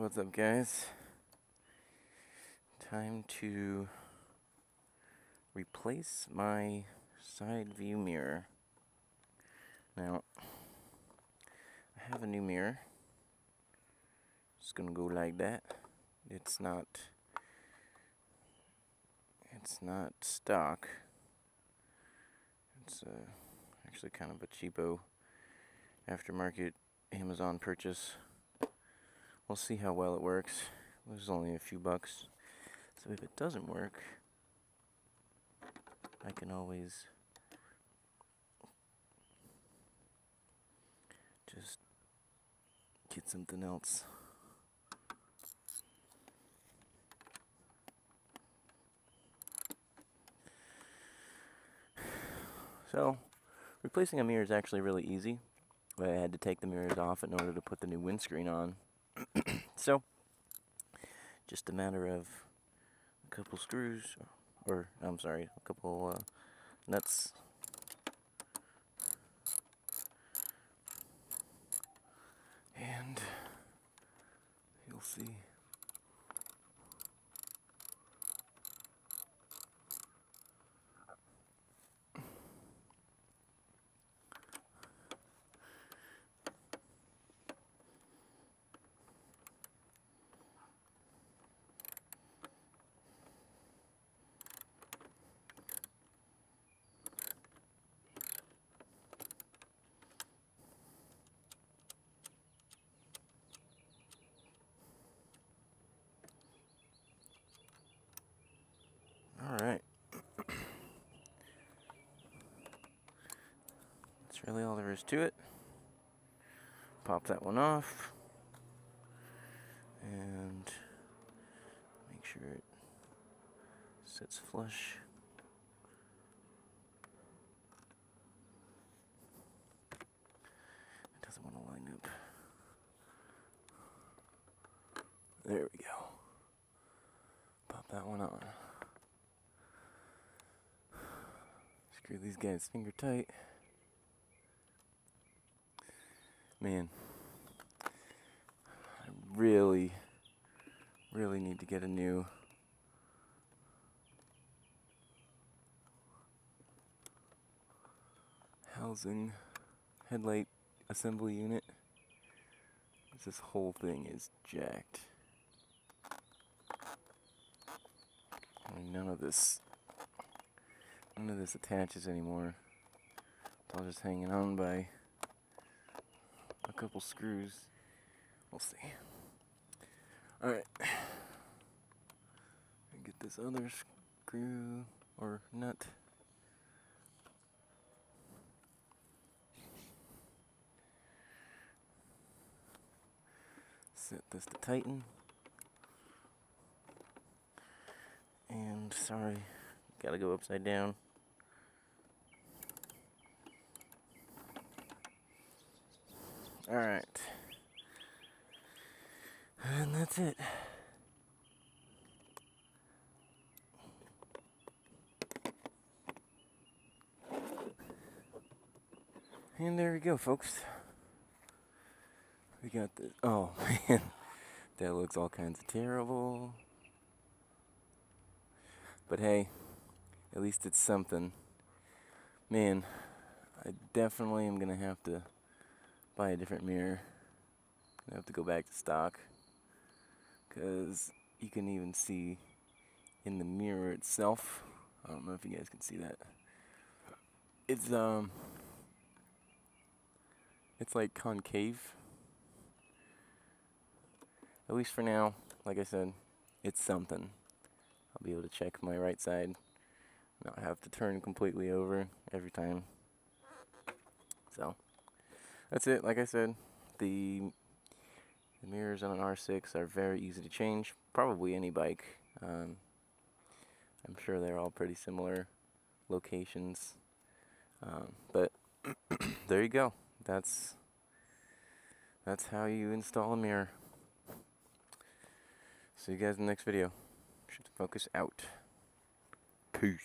What's up, guys? Time to replace my side view mirror. Now, I have a new mirror. It's gonna go like that. It's not stock. It's actually kind of a cheapo aftermarket Amazon purchase. We'll see how well it works. It was only a few bucks. So if it doesn't work, I can always just get something else. So, replacing a mirror is actually really easy. I had to take the mirrors off in order to put the new windscreen on. So, just a matter of a couple screws, or I'm sorry, a couple nuts. And you'll see. Alright. That's really all there is to it. Pop that one off. And make sure it sits flush. It doesn't want to line up. There we go. Pop that one on. Screw these guys finger tight. Man, I really need to get a new housing headlight assembly unit. This whole thing is jacked. I mean, none of this attaches anymore. It's all just hanging on by a couple screws. We'll see. Alright. Get this other screw or nut. Set this to tighten. And sorry, gotta go upside down. Alright. And that's it. And there we go, folks. We got the, oh man, that looks all kinds of terrible. But hey, at least it's something. Man, I definitely am gonna have to buy a different mirror. I have to go back to stock, because you can even see in the mirror itself. I don't know if you guys can see that. It's like concave. At least for now, like I said, it's something. I'll be able to check my right side, not have to turn completely over every time. So that's it. Like I said, the mirrors on an R6 are very easy to change. Probably any bike. I'm sure they're all pretty similar locations. But there you go. That's how you install a mirror. See you guys in the next video. ShiftInFOCUS out. Peace.